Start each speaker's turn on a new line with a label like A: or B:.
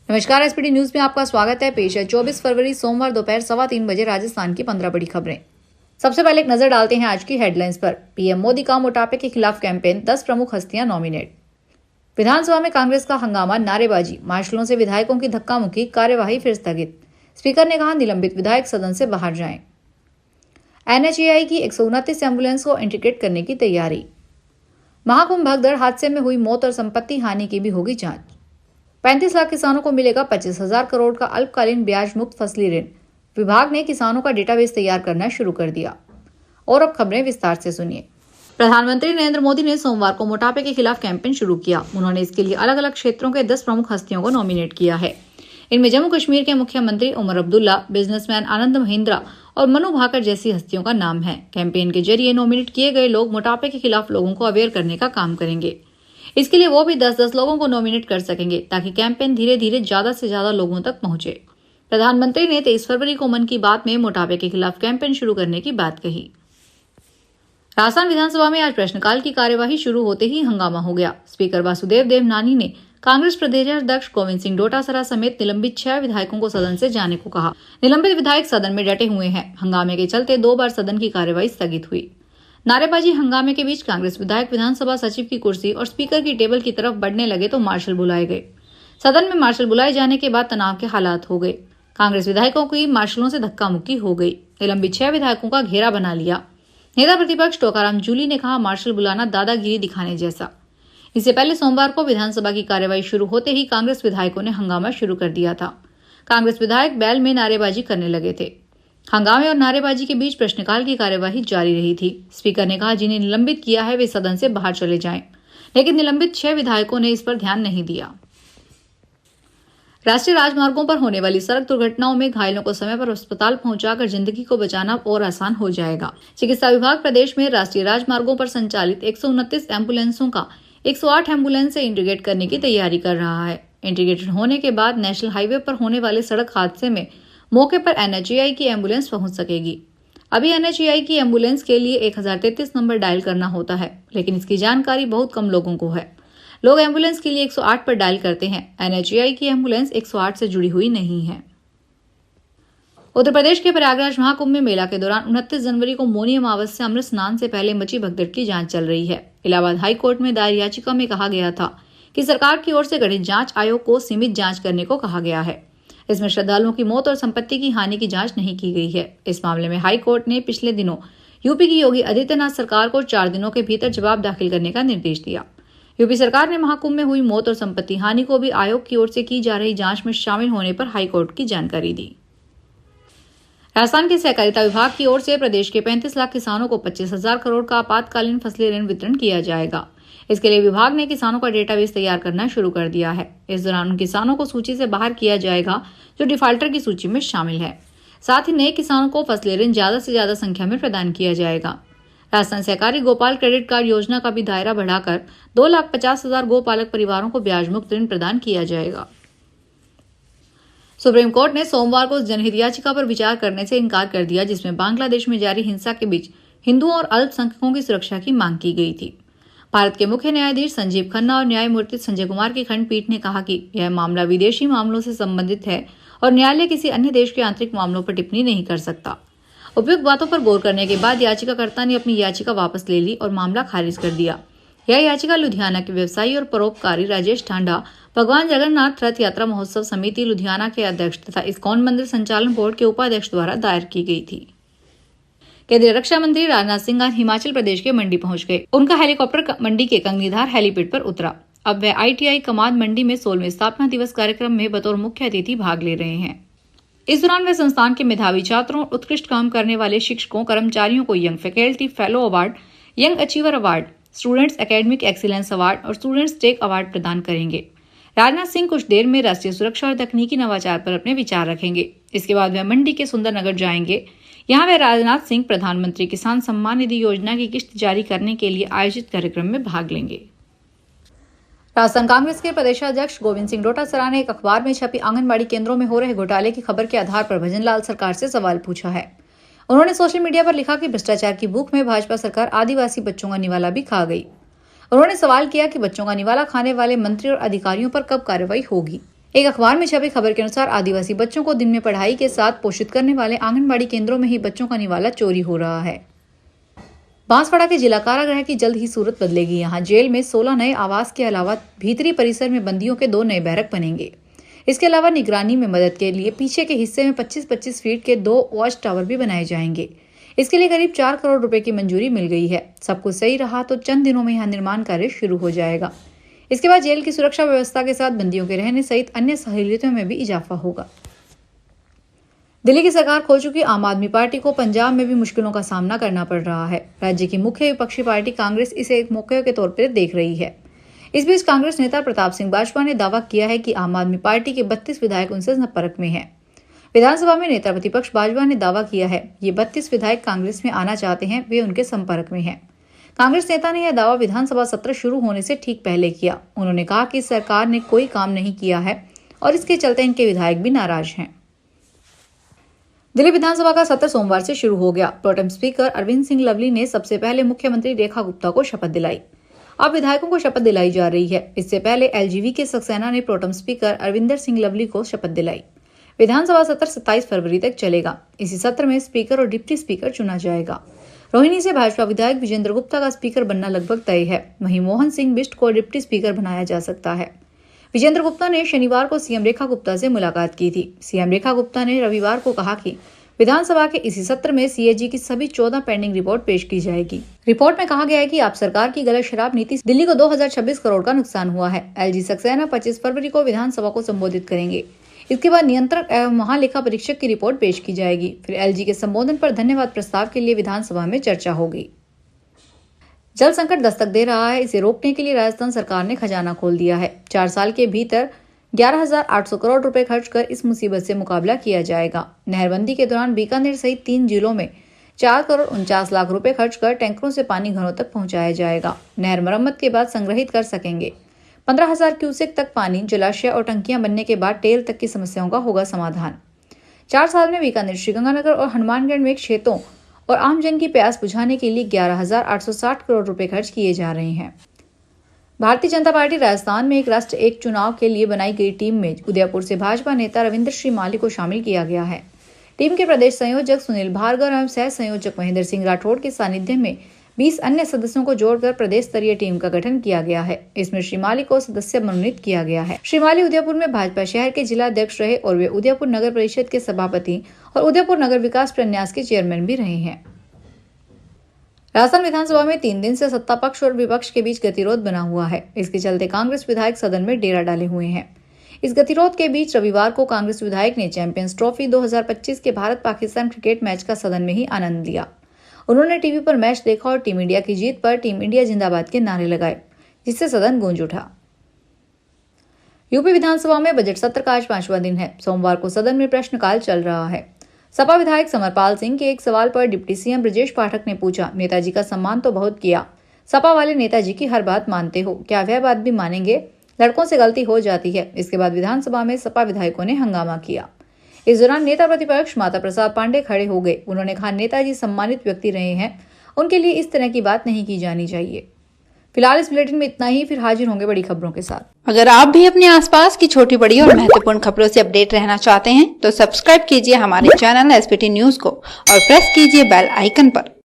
A: नमस्कार, SPD news में आपका स्वागत है। पेश है 24 फरवरी सोमवार दोपहर 3:15 राजस्थान की 15 बड़ी खबरें। सबसे पहले एक नजर डालते हैं आज की हेडलाइंस पर। पीएम मोदी का मोटापे के खिलाफ कैंपेन, 10 प्रमुख हस्तियां नॉमिनेट। विधानसभा में कांग्रेस का हंगामा, नारेबाजी, मार्शलों से विधायकों की धक्का मुक्की, कार्यवाही फिर स्थगित। स्पीकर ने कहा, निलंबित विधायक सदन से बाहर जाएं। एनएचएआई की 129 एम्बुलेंस को इंटीग्रेट करने की तैयारी। महाकुंभ भगदड़ हादसे में हुई मौत और संपत्ति हानि की भी होगी जांच। 35 लाख किसानों को मिलेगा 25,000 करोड़ का अल्पकालीन ब्याज मुक्त फसली ऋण। विभाग ने किसानों का डेटाबेस तैयार करना शुरू कर दिया। और अब खबरें विस्तार से सुनिए। प्रधानमंत्री नरेंद्र मोदी ने सोमवार को मोटापे के खिलाफ कैंपेन शुरू किया। उन्होंने इसके लिए अलग अलग क्षेत्रों के 10 प्रमुख हस्तियों को नॉमिनेट किया है। इनमें जम्मू कश्मीर के मुख्यमंत्री उमर अब्दुल्ला, बिजनेसमैन आनंद महिंद्रा और मनु भाकर जैसी हस्तियों का नाम है। कैंपेन के जरिए नॉमिनेट किए गए लोग मोटापे के खिलाफ लोगों को अवेयर करने का काम करेंगे। इसके लिए वो भी 10-10 लोगों को नॉमिनेट कर सकेंगे ताकि कैंपेन धीरे धीरे ज्यादा से ज्यादा लोगों तक पहुंचे। प्रधानमंत्री ने 23 फरवरी को मन की बात में मोटापे के खिलाफ कैंपेन शुरू करने की बात कही। राजस्थान विधानसभा में आज प्रश्नकाल की कार्यवाही शुरू होते ही हंगामा हो गया। स्पीकर वासुदेव देवनानी ने कांग्रेस प्रदेश अध्यक्ष गोविंद सिंह डोटासरा समेत निलंबित 6 विधायकों को सदन से जाने को कहा। निलंबित विधायक सदन में डटे हुए हैं। हंगामे के चलते 2 बार सदन की कार्यवाही स्थगित हुई। नारेबाजी हंगामे के बीच कांग्रेस विधायक विधानसभा सचिव की कुर्सी और स्पीकर की टेबल की तरफ बढ़ने लगे तो मार्शल बुलाए गए। सदन में मार्शल बुलाए जाने के बाद तनाव के हालात हो गए। कांग्रेस विधायकों की मार्शलों से धक्का मुक्की हो गई। निलंबित 6 विधायकों का घेरा बना लिया। नेता प्रतिपक्ष टोकाराम जूली ने कहा, मार्शल बुलाना दादागिरी दिखाने जैसा। इससे पहले सोमवार को विधानसभा की कार्यवाही शुरू होते ही कांग्रेस विधायकों ने हंगामा शुरू कर दिया था। कांग्रेस विधायक बैल में नारेबाजी करने लगे थे। हंगामे और नारेबाजी के बीच प्रश्नकाल की कार्यवाही जारी रही थी। स्पीकर ने कहा, जिन्हें निलंबित किया है वे सदन से बाहर चले जाएं, लेकिन निलंबित 6 विधायकों ने इस पर ध्यान नहीं दिया। राष्ट्रीय राजमार्गों पर होने वाली सड़क दुर्घटनाओं में घायलों को समय पर अस्पताल पहुंचाकर जिंदगी को बचाना और आसान हो जाएगा। चिकित्सा विभाग प्रदेश में राष्ट्रीय राजमार्गों पर संचालित 129 एम्बुलेंसों का 108 एम्बुलेंस से इंटीग्रेट करने की तैयारी कर रहा है। इंटीग्रेटेड होने के बाद नेशनल हाईवे पर होने वाले सड़क हादसे में मौके पर एनएचएआई की एम्बुलेंस पहुंच सकेगी। अभी एनएचएआई की एम्बुलेंस के लिए 1033 नंबर डायल करना होता है, लेकिन इसकी जानकारी बहुत कम लोगों को है। लोग एम्बुलेंस के लिए 108 पर डायल करते हैं। एनएचएआई की एम्बुलेंस 108 से जुड़ी हुई नहीं है। उत्तर प्रदेश के प्रयागराज महाकुंभ में मेला के दौरान 29 जनवरी को मौनी अमावस्या अमृत स्नान से पहले मची भगदड़ की जांच चल रही है। इलाहाबाद हाई कोर्ट में दायर याचिका में कहा गया था कि सरकार की ओर से गठित जांच आयोग को सीमित जांच करने को कहा गया है। इसमें श्रद्धालुओं की मौत और संपत्ति की हानि की जांच नहीं की गई है। इस मामले में हाई कोर्ट ने पिछले दिनों यूपी की योगी आदित्यनाथ सरकार को 4 दिनों के भीतर जवाब दाखिल करने का निर्देश दिया। यूपी सरकार ने महाकुंभ में हुई मौत और संपत्ति हानि को भी आयोग की ओर से की जा रही जांच में शामिल होने पर हाईकोर्ट की जानकारी दी। राजस्थान के सहकारिता विभाग की ओर से प्रदेश के 35 लाख किसानों को 25,000 करोड़ का आपातकालीन फसली ऋण वितरण किया जाएगा। इसके लिए विभाग ने किसानों का डेटाबेस तैयार करना शुरू कर दिया है। इस दौरान उन किसानों को सूची से बाहर किया जाएगा जो डिफाल्टर की सूची में शामिल है। साथ ही नए किसानों को फसली ऋण ज्यादा से ज्यादा संख्या में प्रदान किया जाएगा। राजस्थान सहकारी गोपाल क्रेडिट कार्ड योजना का भी दायरा बढ़ाकर 2,50,000 गोपालक परिवारों को ब्याज मुक्त ऋण प्रदान किया जाएगा। सुप्रीम कोर्ट ने सोमवार को जनहित याचिका पर विचार करने से इनकार कर दिया, जिसमें बांग्लादेश में जारी हिंसा के बीच हिंदुओं और अल्पसंख्यकों की सुरक्षा की मांग की गई थी। भारत के मुख्य न्यायाधीश संजीव खन्ना और न्यायमूर्ति संजय कुमार की खंडपीठ ने कहा कि यह मामला विदेशी मामलों से संबंधित है और न्यायालय किसी अन्य देश के आंतरिक मामलों पर टिप्पणी नहीं कर सकता। उपयुक्त बातों पर गौर करने के बाद याचिकाकर्ता ने अपनी याचिका वापस ले ली और मामला खारिज कर दिया। यह याचिका लुधियाना के व्यवसायी और परोपकारी राजेश ठांडा, भगवान जगन्नाथ रथ यात्रा महोत्सव समिति लुधियाना के अध्यक्ष तथा इस्कॉन मंदिर संचालन बोर्ड के उपाध्यक्ष द्वारा दायर की गई थी। केंद्रीय रक्षा मंत्री राजनाथ सिंह आज हिमाचल प्रदेश के मंडी पहुंच गए। उनका हेलीकॉप्टर मंडी के कंगनीधार हेलीपैड पर उतरा। अब वे आईटीआई कमांड मंडी में 16वें स्थापना दिवस कार्यक्रम में बतौर मुख्य अतिथि भाग ले रहे हैं। इस दौरान वे संस्थान के मेधावी छात्रों और उत्कृष्ट काम करने वाले शिक्षकों कर्मचारियों को young faculty fellow award, young achiever award, students academic excellence award और स्टूडेंट्स टेक अवार्ड प्रदान करेंगे। राजनाथ सिंह कुछ देर में राष्ट्रीय सुरक्षा और तकनीकी नवाचार पर अपने विचार रखेंगे। इसके बाद वे मंडी के सुंदरनगर जाएंगे। यहाँ वे राजनाथ सिंह प्रधानमंत्री किसान सम्मान निधि योजना की किस्त जारी करने के लिए आयोजित कार्यक्रम में भाग लेंगे। राजस्थान कांग्रेस के प्रदेशाध्यक्ष गोविंद सिंह डोटासरा ने एक अखबार में छपी आंगनबाड़ी केंद्रों में हो रहे घोटाले की खबर के आधार पर भजन लाल सरकार से सवाल पूछा है। उन्होंने सोशल मीडिया पर लिखा कि भ्रष्टाचार की भूख में भाजपा सरकार आदिवासी बच्चों का निवाला भी खा गई। उन्होंने सवाल किया कि बच्चों का निवाला खाने वाले मंत्री और अधिकारियों पर कब कार्रवाई होगी। एक अखबार में छपी खबर के अनुसार आदिवासी बच्चों को दिन में पढ़ाई के साथ पोषित करने वाले आंगनबाड़ी केंद्रों में ही बच्चों का निवाला चोरी हो रहा है। बांसवाड़ा के जिला कारागृह की जल्द ही सूरत बदलेगी। यहाँ जेल में 16 नए आवास के अलावा भीतरी परिसर में बंदियों के 2 नए बैरक बनेंगे। इसके अलावा निगरानी में मदद के लिए पीछे के हिस्से में 25-25 फीट के 2 वॉच टावर भी बनाए जाएंगे। इसके लिए करीब 4 करोड़ रुपए की मंजूरी मिल गई है। सब कुछ सही रहा तो चंद दिनों में यहाँ निर्माण कार्य शुरू हो जाएगा। इसके बाद जेल की सुरक्षा व्यवस्था के साथ बंदियों के रहने सहित अन्य सहूलियतों में भी इजाफा होगा। दिल्ली की सरकार खो चुकी आम आदमी पार्टी को पंजाब में भी मुश्किलों का सामना करना पड़ रहा है। राज्य की मुख्य विपक्षी पार्टी कांग्रेस इसे एक मौके के तौर पर देख रही है। इस बीच कांग्रेस नेता प्रताप सिंह बाजवा ने दावा किया है कि आम आदमी पार्टी के 32 विधायक उनसे संपर्क में हैं। विधानसभा में नेता प्रतिपक्ष बाजवा ने दावा किया है ये 32 विधायक कांग्रेस में आना चाहते हैं, वे उनके संपर्क में हैं। कांग्रेस नेता ने यह दावा विधानसभा सत्र शुरू होने से ठीक पहले किया। उन्होंने कहा कि सरकार ने कोई काम नहीं किया है और इसके चलते इनके विधायक भी नाराज हैं। दिल्ली विधानसभा का सत्र सोमवार से शुरू हो गया। प्रोटेम स्पीकर अरविंद सिंह लवली ने सबसे पहले मुख्यमंत्री रेखा गुप्ता को शपथ दिलाई। अब विधायकों को शपथ दिलाई जा रही है। इससे पहले एलजीवी के सक्सेना ने प्रोटेम स्पीकर अरविंदर सिंह लवली को शपथ दिलाई। विधानसभा सत्र 27 फरवरी तक चलेगा। इसी सत्र में स्पीकर और डिप्टी स्पीकर चुना जाएगा। रोहिणी से भाजपा विधायक विजेंद्र गुप्ता का स्पीकर बनना लगभग तय है। वहीं मोहन सिंह बिष्ट को डिप्टी स्पीकर बनाया जा सकता है। विजेंद्र गुप्ता ने शनिवार को सीएम रेखा गुप्ता से मुलाकात की थी। सीएम रेखा गुप्ता ने रविवार को कहा कि विधानसभा के इसी सत्र में सीएजी की सभी 14 पेंडिंग रिपोर्ट पेश की जाएगी। रिपोर्ट में कहा गया है कि आप सरकार की गलत शराब नीति से दिल्ली को 2026 करोड़ का नुकसान हुआ है। एलजी सक्सेना 25 फरवरी को विधानसभा को संबोधित करेंगे। इसके बाद नियंत्रक एवं महालेखा परीक्षक की रिपोर्ट पेश की जाएगी। फिर एलजी के संबोधन पर धन्यवाद प्रस्ताव के लिए विधानसभा में चर्चा होगी। जल संकट दस्तक दे रहा है। इसे रोकने के लिए राजस्थान सरकार ने खजाना खोल दिया है। 4 साल के भीतर 11,800 करोड़ रुपए खर्च कर इस मुसीबत से मुकाबला किया जाएगा। नहरबंदी के दौरान बीकानेर सहित 3 जिलों में 4 करोड़ 49 लाख रुपए खर्च कर टैंकरों से पानी घरों तक पहुंचाया जाएगा। नहर मरम्मत के बाद संग्रहित कर सकेंगे। 15,000 क्यूसेक तक पानी। जलाशय और टंकियां बनने के बाद टेल तक की समस्याओं का होगा समाधान। 4 साल में बीकानेर, श्रीगंगानगर और हनुमानगढ़ में क्षेत्रों और आमजन की प्यास बुझाने के लिए 11,860 करोड़ रुपए खर्च किए जा रहे हैं। भारतीय जनता पार्टी राजस्थान में एक राष्ट्र एक चुनाव के लिए बनाई गई टीम में उदयपुर से भाजपा नेता रविंद्र श्रीमाली को शामिल किया गया है। टीम के प्रदेश संयोजक सुनील भार्गव एवं सह संयोजक महेंद्र सिंह राठौड़ के सानिध्य में 20 अन्य सदस्यों को जोड़कर प्रदेश स्तरीय टीम का गठन किया गया है। इसमें श्रीमाली को सदस्य मनोनीत किया गया है। श्रीमाली उदयपुर में भाजपा शहर के जिला अध्यक्ष रहे और वे उदयपुर नगर परिषद के सभापति और उदयपुर नगर विकास प्रन्यास के चेयरमैन भी रहे हैं। राजस्थान विधानसभा में 3 दिन से सत्ता पक्ष और विपक्ष के बीच गतिरोध बना हुआ है। इसके चलते कांग्रेस विधायक सदन में डेरा डाले हुए हैं। इस गतिरोध के बीच रविवार को कांग्रेस विधायक ने चैंपियंस ट्रॉफी 2025 के भारत पाकिस्तान क्रिकेट मैच का सदन में ही आनंद लिया। उन्होंने टीवी पर मैच देखा और टीम इंडिया की जीत पर टीम इंडिया जिंदाबाद के नारे लगाए, जिससे सदन गूंज उठा। यूपी विधानसभा में बजट सत्र का आज 5वां दिन है। सोमवार को सदन में प्रश्नकाल चल रहा है। सपा विधायक समरपाल सिंह के एक सवाल पर डिप्टी सीएम ब्रजेश पाठक ने पूछा, नेताजी का सम्मान तो बहुत किया, सपा वाले नेताजी की हर बात मानते हो, क्या वह बात भी मानेंगे? लड़कों से गलती हो जाती है। इसके बाद विधानसभा में सपा विधायकों ने हंगामा किया। इस दौरान नेता प्रतिपक्ष माता प्रसाद पांडे खड़े हो गए। उन्होंने कहा, नेताजी सम्मानित व्यक्ति रहे हैं, उनके लिए इस तरह की बात नहीं की जानी चाहिए। फिलहाल इस बुलेटिन में इतना ही। फिर हाजिर होंगे बड़ी खबरों के साथ।
B: अगर आप भी अपने आसपास की छोटी बड़ी और महत्वपूर्ण खबरों से अपडेट रहना चाहते हैं तो सब्सक्राइब कीजिए हमारे चैनल एसपीटी न्यूज को और प्रेस कीजिए बेल आइकन पर।